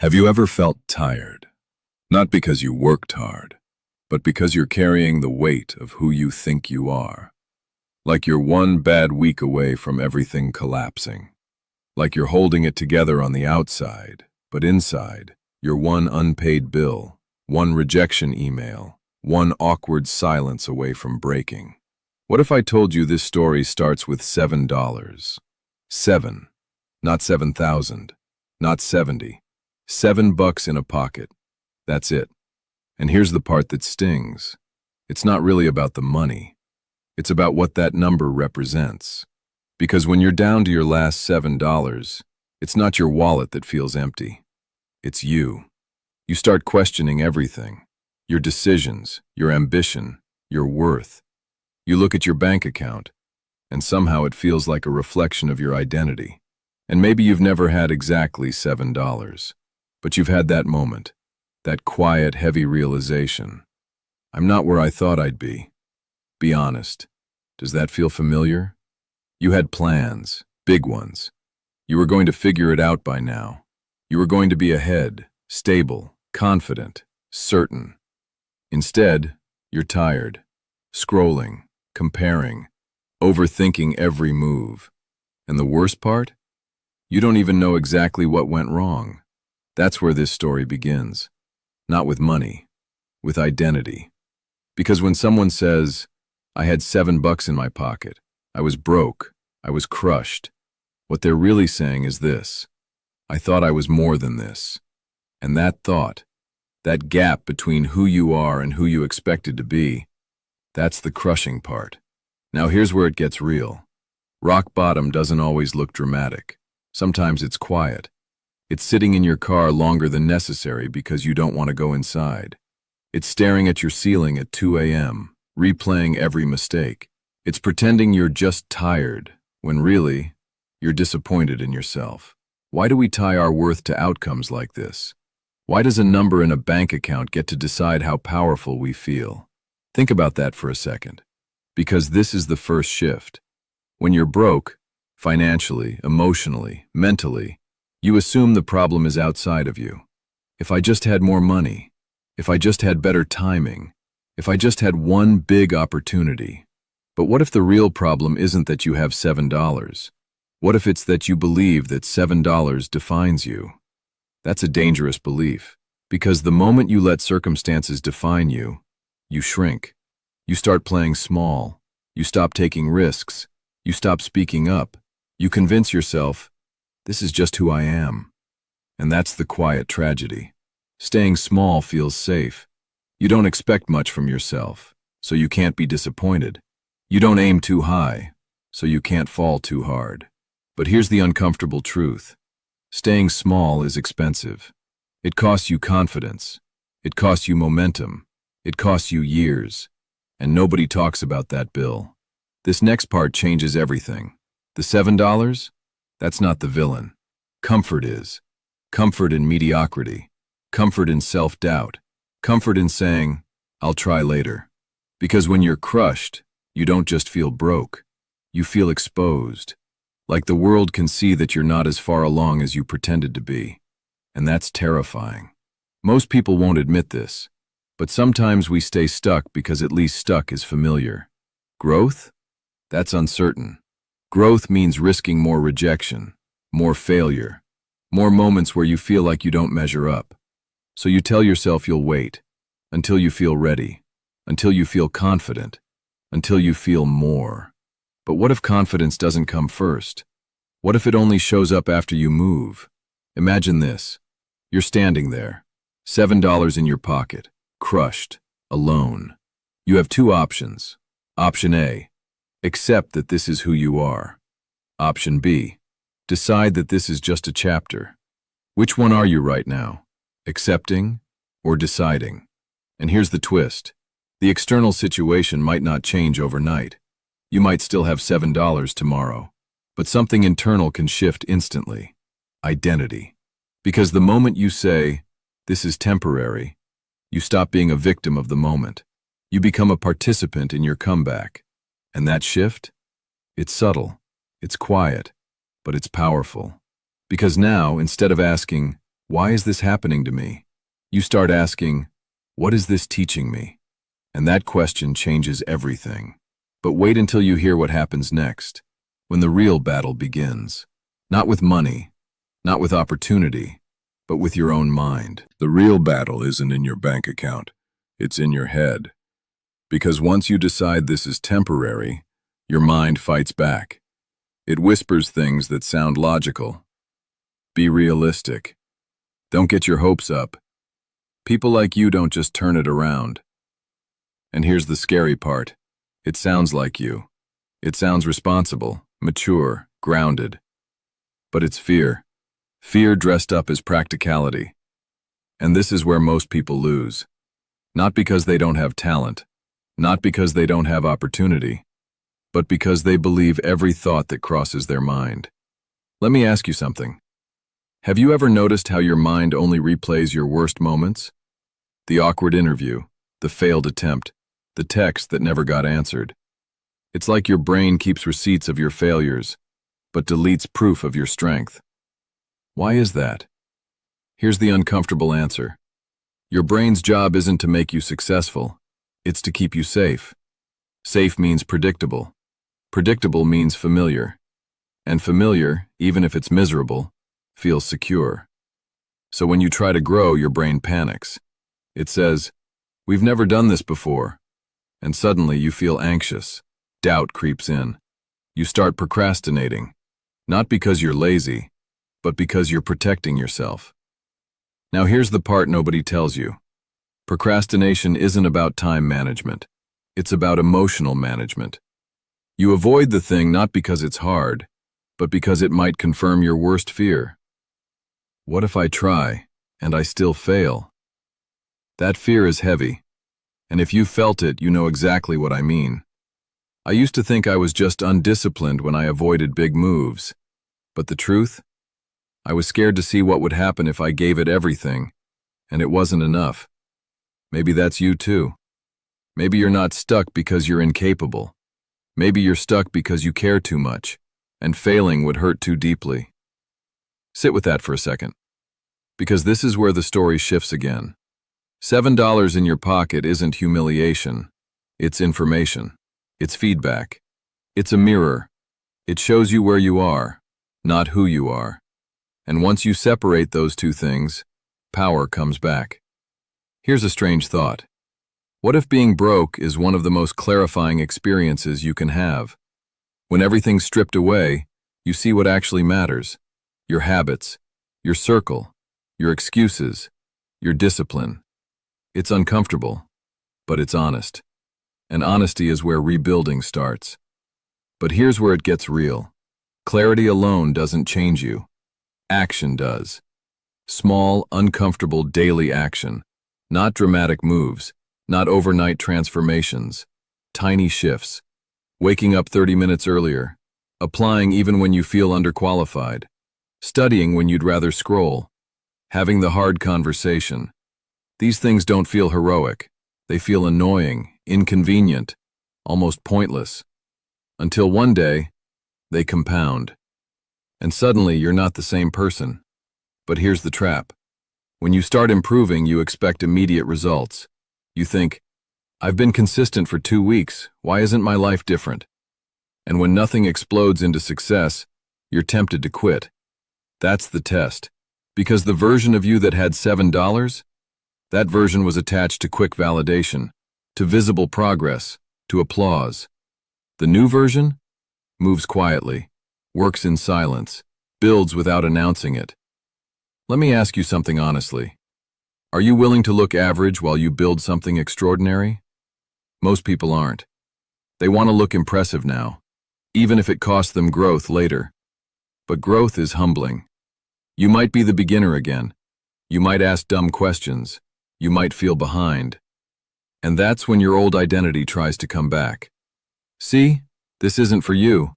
Have you ever felt tired? Not because you worked hard, but because you're carrying the weight of who you think you are. Like you're one bad week away from everything collapsing. Like you're holding it together on the outside, but inside, you're one unpaid bill, one rejection email, one awkward silence away from breaking. What if I told you this story starts with $7? 7, not 7,000, not 70. $7 in a pocket. That's it. And here's the part that stings. It's not really about the money. It's about what that number represents. Because when you're down to your last $7, it's not your wallet that feels empty. It's you. You start questioning everything. Your decisions, your ambition, your worth. You look at your bank account, and somehow it feels like a reflection of your identity. And maybe you've never had exactly $7. But you've had that moment, that quiet, heavy realization. I'm not where I thought I'd be. Be honest. Does that feel familiar? You had plans, big ones. You were going to figure it out by now. You were going to be ahead, stable, confident, certain. Instead, you're tired, scrolling, comparing, overthinking every move. And the worst part? You don't even know exactly what went wrong. That's where this story begins. Not with money, with identity. Because when someone says, I had $7 in my pocket, I was broke, I was crushed, what they're really saying is this: I thought I was more than this. And that thought, that gap between who you are and who you expected to be, that's the crushing part. Now here's where it gets real. Rock bottom doesn't always look dramatic. Sometimes it's quiet. It's sitting in your car longer than necessary because you don't want to go inside. It's staring at your ceiling at 2 a.m., replaying every mistake. It's pretending you're just tired, when really, you're disappointed in yourself. Why do we tie our worth to outcomes like this? Why does a number in a bank account get to decide how powerful we feel? Think about that for a second. Because this is the first shift. When you're broke, financially, emotionally, mentally, you assume the problem is outside of you. If I just had more money, if I just had better timing, if I just had one big opportunity. But what if the real problem isn't that you have $7? What if it's that you believe that $7 defines you? That's a dangerous belief, because the moment you let circumstances define you, you shrink. You start playing small. You stop taking risks. You stop speaking up. You convince yourself, this is just who I am. And that's the quiet tragedy. Staying small feels safe. You don't expect much from yourself, so you can't be disappointed. You don't aim too high, so you can't fall too hard. But here's the uncomfortable truth. Staying small is expensive. It costs you confidence. It costs you momentum. It costs you years. And nobody talks about that bill. This next part changes everything. The $7? That's not the villain. Comfort is. Comfort in mediocrity. Comfort in self-doubt. Comfort in saying, I'll try later. Because when you're crushed, you don't just feel broke. You feel exposed. Like the world can see that you're not as far along as you pretended to be. And that's terrifying. Most people won't admit this. But sometimes we stay stuck because at least stuck is familiar. Growth? That's uncertain. Growth means risking more rejection, more failure, more moments where you feel like you don't measure up. So you tell yourself you'll wait, until you feel ready, until you feel confident, until you feel more. But what if confidence doesn't come first? What if it only shows up after you move? Imagine this. You're standing there, $7 in your pocket, crushed, alone. You have two options. Option A, accept that this is who you are. Option B, decide that this is just a chapter. Which one are you right now? Accepting or deciding? And here's the twist. The external situation might not change overnight. You might still have $7 tomorrow, but something internal can shift instantly. Identity. Because the moment you say, this is temporary, you stop being a victim of the moment. You become a participant in your comeback. And that shift? It's subtle, it's quiet, but it's powerful. Because now, instead of asking, Why is this happening to me? You start asking, what is this teaching me? And that question changes everything. But wait until you hear what happens next, when the real battle begins. Not with money, not with opportunity, but with your own mind. The real battle isn't in your bank account, it's in your head. Because once you decide this is temporary, your mind fights back. It whispers things that sound logical. Be realistic. Don't get your hopes up. People like you don't just turn it around. And here's the scary part. It sounds like you. It sounds responsible, mature, grounded. But it's fear. Fear dressed up as practicality. And this is where most people lose. Not because they don't have talent, not because they don't have opportunity, but because they believe every thought that crosses their mind. Let me ask you something. Have you ever noticed how your mind only replays your worst moments? The awkward interview, the failed attempt, the text that never got answered. It's like your brain keeps receipts of your failures, but deletes proof of your strength. Why is that? Here's the uncomfortable answer. Your brain's job isn't to make you successful, it's to keep you safe. Safe means predictable. Predictable means familiar. And familiar, even if it's miserable, feels secure. So when you try to grow, your brain panics. It says, "We've never done this before." And suddenly you feel anxious. Doubt creeps in. You start procrastinating, not because you're lazy, but because you're protecting yourself. Now here's the part nobody tells you. Procrastination isn't about time management. It's about emotional management. You avoid the thing not because it's hard, but because it might confirm your worst fear. What if I try, and I still fail? That fear is heavy, and if you felt it, you know exactly what I mean. I used to think I was just undisciplined when I avoided big moves, but the truth? I was scared to see what would happen if I gave it everything, and it wasn't enough. Maybe that's you too. Maybe you're not stuck because you're incapable. Maybe you're stuck because you care too much, and failing would hurt too deeply. Sit with that for a second, because this is where the story shifts again. $7 in your pocket isn't humiliation. It's information. It's feedback. It's a mirror. It shows you where you are, not who you are. And once you separate those two things, power comes back. Here's a strange thought. What if being broke is one of the most clarifying experiences you can have? When everything's stripped away, you see what actually matters. Your habits, your circle, your excuses, your discipline. It's uncomfortable, but it's honest. And honesty is where rebuilding starts. But here's where it gets real. Clarity alone doesn't change you. Action does. Small, uncomfortable daily action. Not dramatic moves, not overnight transformations. Tiny shifts. Waking up 30 minutes earlier. Applying even when you feel underqualified. Studying when you'd rather scroll. Having the hard conversation. These things don't feel heroic. They feel annoying, inconvenient, almost pointless. Until one day, they compound. And suddenly you're not the same person. But here's the trap. When you start improving, you expect immediate results. You think, I've been consistent for 2 weeks, why isn't my life different? And when nothing explodes into success, you're tempted to quit. That's the test. Because the version of you that had $7, that version was attached to quick validation, to visible progress, to applause. The new version moves quietly, works in silence, builds without announcing it. Let me ask you something honestly. Are you willing to look average while you build something extraordinary? Most people aren't. They want to look impressive now, even if it costs them growth later. But growth is humbling. You might be the beginner again. You might ask dumb questions. You might feel behind. And that's when your old identity tries to come back. See, this isn't for you.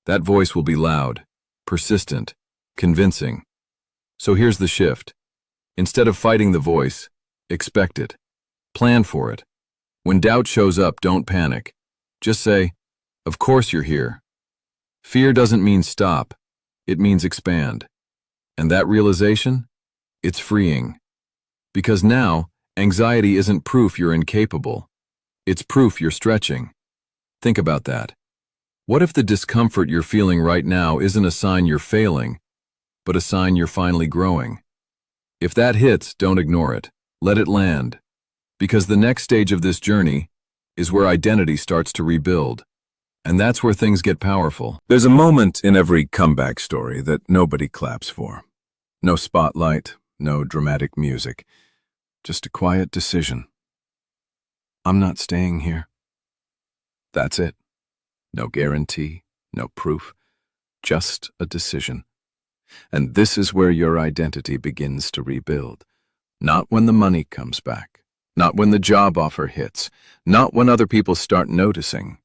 That voice will be loud, persistent, convincing. So here's the shift. Instead of fighting the voice, expect it. Plan for it. When doubt shows up, don't panic. Just say, of course you're here. Fear doesn't mean stop. It means expand. And that realization? It's freeing. Because now, anxiety isn't proof you're incapable. It's proof you're stretching. Think about that. What if the discomfort you're feeling right now isn't a sign you're failing, but a sign you're finally growing? If that hits, don't ignore it. Let it land. Because the next stage of this journey is where identity starts to rebuild. And that's where things get powerful. There's a moment in every comeback story that nobody claps for. No spotlight, no dramatic music. Just a quiet decision. I'm not staying here. That's it. No guarantee, no proof, just a decision. And this is where your identity begins to rebuild. Not when the money comes back, not when the job offer hits, not when other people start noticing,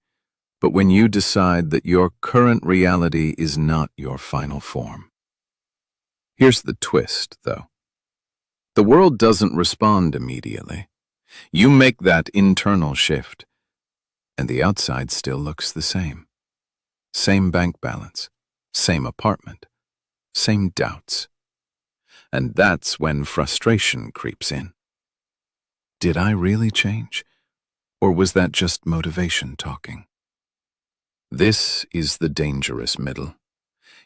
but when you decide that your current reality is not your final form. Here's the twist, though. The world doesn't respond immediately. You make that internal shift, and the outside still looks the same. Same bank balance, same apartment, same doubts. And that's when frustration creeps in. Did I really change? Or was that just motivation talking? This is the dangerous middle.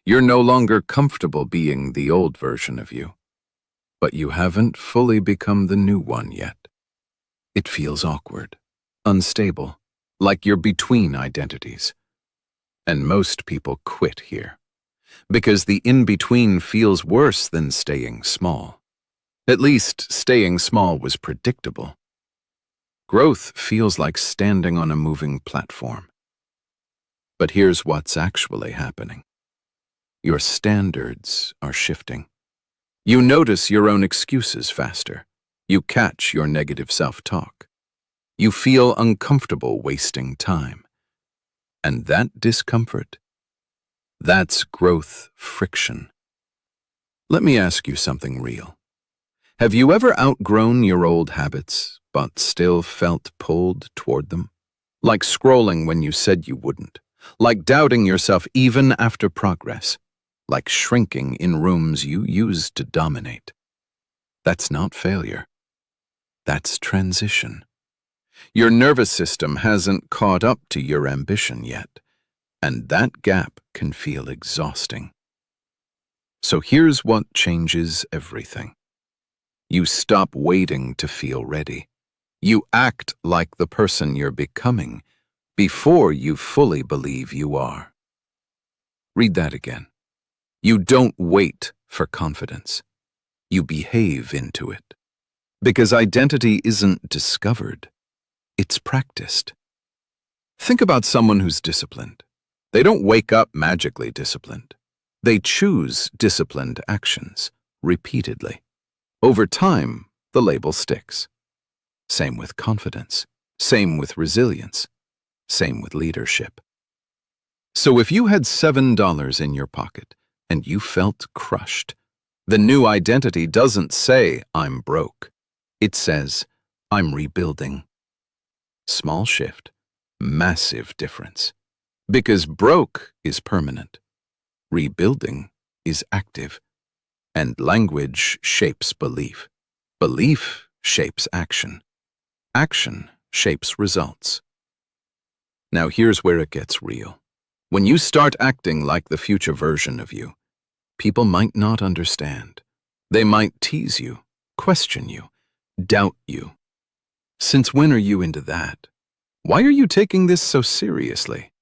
You're no longer comfortable being the old version of you, but you haven't fully become the new one yet. It feels awkward, unstable, like you're between identities. And most people quit here, because the in-between feels worse than staying small. At least staying small was predictable. Growth feels like standing on a moving platform. But here's what's actually happening. Your standards are shifting. You notice your own excuses faster. You catch your negative self-talk. You feel uncomfortable wasting time. And that discomfort, that's growth friction. Let me ask you something real. Have you ever outgrown your old habits, but still felt pulled toward them? Like scrolling when you said you wouldn't. Like doubting yourself even after progress. Like shrinking in rooms you used to dominate. That's not failure. That's transition. Your nervous system hasn't caught up to your ambition yet, and that gap can feel exhausting. So here's what changes everything. You stop waiting to feel ready. You act like the person you're becoming before you fully believe you are. Read that again. You don't wait for confidence. You behave into it. Because identity isn't discovered, it's practiced. Think about someone who's disciplined. They don't wake up magically disciplined. They choose disciplined actions repeatedly. Over time, the label sticks. Same with confidence. Same with resilience. Same with leadership. So if you had $7 in your pocket and you felt crushed, the new identity doesn't say, I'm broke. It says, I'm rebuilding. Small shift, massive difference. Because broke is permanent. Rebuilding is active. And language shapes belief. Belief shapes action. Action shapes results. Now here's where it gets real. When you start acting like the future version of you, people might not understand. They might tease you, question you, doubt you. Since when are you into that? Why are you taking this so seriously?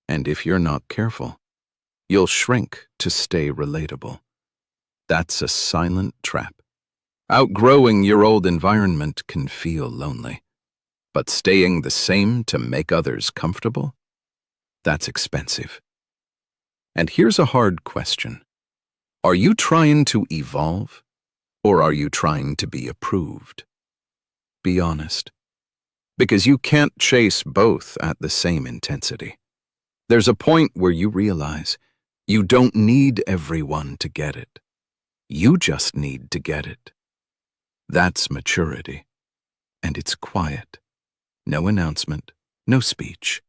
And if you're not careful, you'll shrink to stay relatable. That's a silent trap. Outgrowing your old environment can feel lonely. But staying the same to make others comfortable? That's expensive. And here's a hard question. Are you trying to evolve, or are you trying to be approved? Be honest. Because you can't chase both at the same intensity. There's a point where you realize you don't need everyone to get it. You just need to get it. That's maturity. And it's quiet. No announcement, no speech.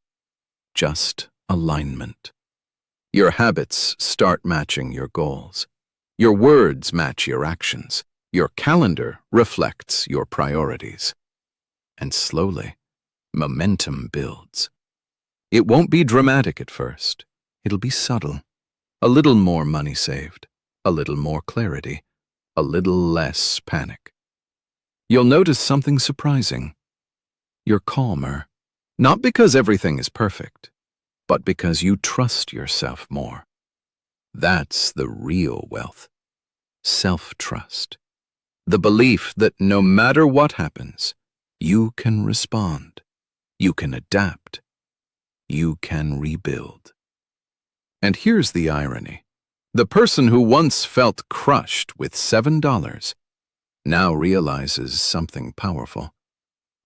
Just alignment. Your habits start matching your goals. Your words match your actions. Your calendar reflects your priorities. And slowly, momentum builds. It won't be dramatic at first. It'll be subtle. A little more money saved, a little more clarity, a little less panic. You'll notice something surprising. You're calmer, not because everything is perfect, but because you trust yourself more. That's the real wealth. Self-trust. The belief that no matter what happens, you can respond, you can adapt, you can rebuild. And here's the irony. The person who once felt crushed with $7 now realizes something powerful.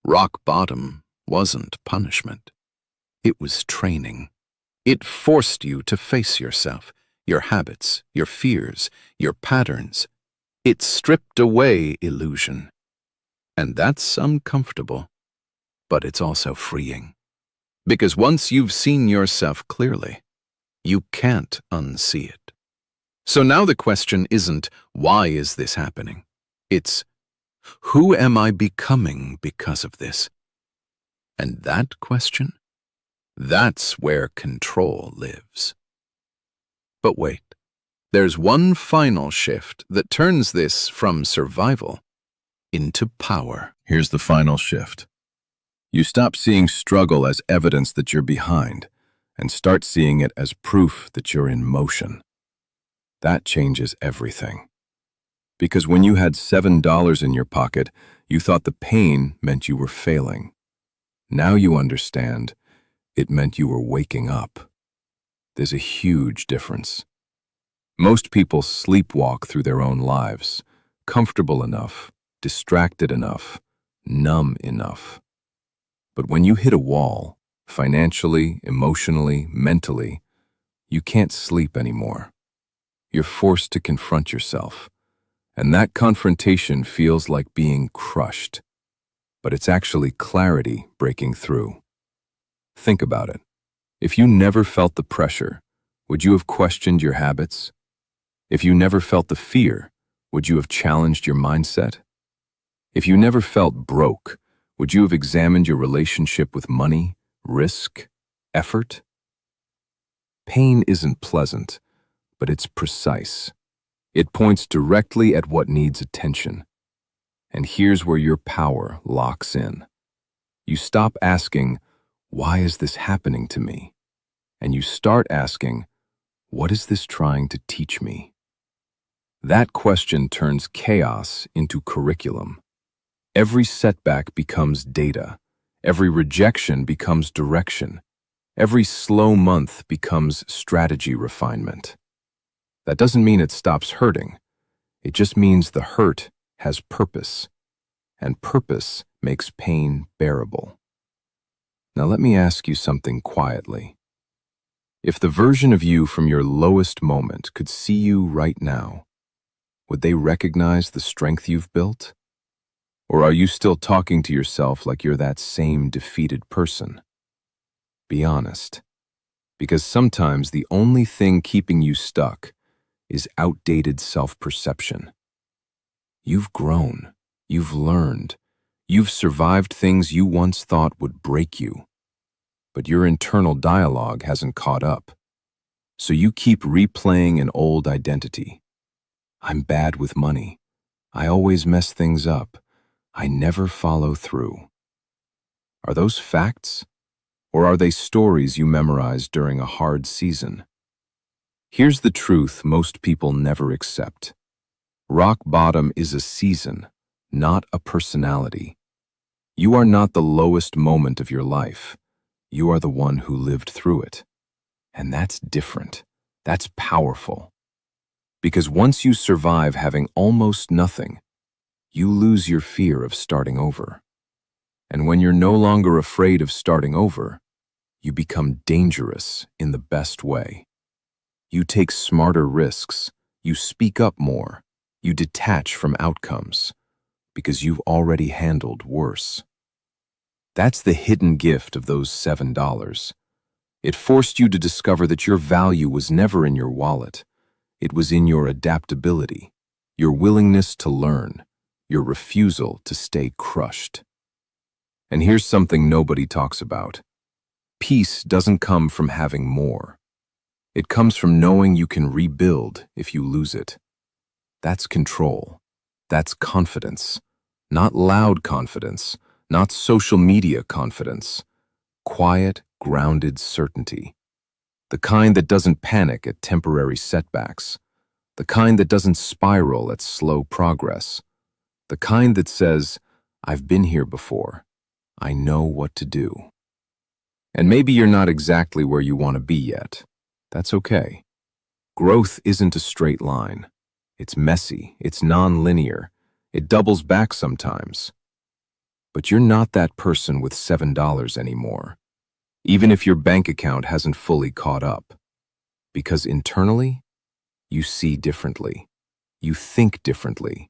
Rock bottom wasn't punishment. It was training. It forced you to face yourself, your habits, your fears, your patterns. It stripped away illusion. And that's uncomfortable, but it's also freeing. Because once you've seen yourself clearly, you can't unsee it. So now the question isn't, why is this happening? It's, who am I becoming because of this? And that question, that's where control lives. But wait, there's one final shift that turns this from survival into power. Here's the final shift. You stop seeing struggle as evidence that you're behind and start seeing it as proof that you're in motion. That changes everything. Because when you had $7 in your pocket, you thought the pain meant you were failing. Now you understand, it meant you were waking up. There's a huge difference. Most people sleepwalk through their own lives, comfortable enough, distracted enough, numb enough. But when you hit a wall, financially, emotionally, mentally, you can't sleep anymore. You're forced to confront yourself, and that confrontation feels like being crushed. But it's actually clarity breaking through. Think about it. If you never felt the pressure, would you have questioned your habits? If you never felt the fear, would you have challenged your mindset? If you never felt broke, would you have examined your relationship with money, risk, effort? Pain isn't pleasant, but it's precise. It points directly at what needs attention. And here's where your power locks in. You stop asking, why is this happening to me? And you start asking, what is this trying to teach me? That question turns chaos into curriculum. Every setback becomes data. Every rejection becomes direction. Every slow month becomes strategy refinement. That doesn't mean it stops hurting. It just means the hurt has purpose, and purpose makes pain bearable. Now let me ask you something quietly. If the version of you from your lowest moment could see you right now, would they recognize the strength you've built? Or are you still talking to yourself like you're that same defeated person? Be honest, because sometimes the only thing keeping you stuck is outdated self-perception. You've grown, you've learned, you've survived things you once thought would break you, but your internal dialogue hasn't caught up. So you keep replaying an old identity. I'm bad with money. I always mess things up. I never follow through. Are those facts? Or are they stories you memorized during a hard season? Here's the truth most people never accept. Rock bottom is a season, not a personality. You are not the lowest moment of your life. You are the one who lived through it. And that's different. That's powerful. Because once you survive having almost nothing, you lose your fear of starting over. And when you're no longer afraid of starting over, you become dangerous in the best way. You take smarter risks, you speak up more, you detach from outcomes, because you've already handled worse. That's the hidden gift of those $7. It forced you to discover that your value was never in your wallet. It was in your adaptability, your willingness to learn, your refusal to stay crushed. And here's something nobody talks about. Peace doesn't come from having more. It comes from knowing you can rebuild if you lose it. That's control. That's confidence. Not loud confidence, not social media confidence. Quiet, grounded certainty. The kind that doesn't panic at temporary setbacks. The kind that doesn't spiral at slow progress. The kind that says, I've been here before. I know what to do. And maybe you're not exactly where you want to be yet. That's okay. Growth isn't a straight line. It's messy, it's non-linear, it doubles back sometimes. But you're not that person with $7 anymore, even if your bank account hasn't fully caught up. Because internally, you see differently, you think differently,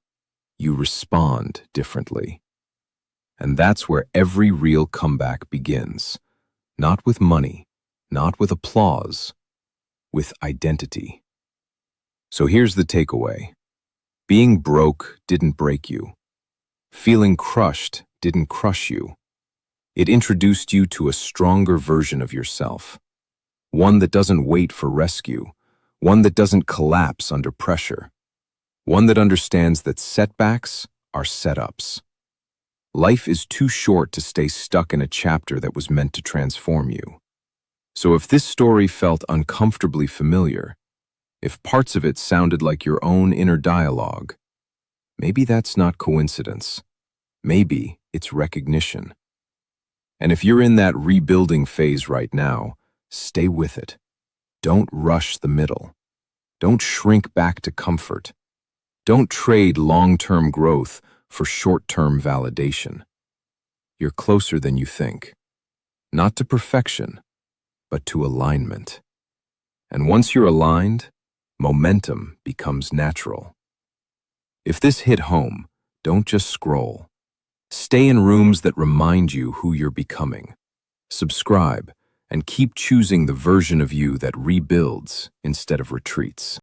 you respond differently. And that's where every real comeback begins. Not with money, not with applause, with identity. So here's the takeaway. Being broke didn't break you. Feeling crushed didn't crush you. It introduced you to a stronger version of yourself. One that doesn't wait for rescue. One that doesn't collapse under pressure. One that understands that setbacks are setups. Life is too short to stay stuck in a chapter that was meant to transform you. So if this story felt uncomfortably familiar, if parts of it sounded like your own inner dialogue, maybe that's not coincidence. Maybe it's recognition. And if you're in that rebuilding phase right now, stay with it. Don't rush the middle. Don't shrink back to comfort. Don't trade long-term growth for short-term validation. You're closer than you think. Not to perfection, but to alignment. And once you're aligned, momentum becomes natural. If this hit home, don't just scroll. Stay in rooms that remind you who you're becoming. Subscribe and keep choosing the version of you that rebuilds instead of retreats.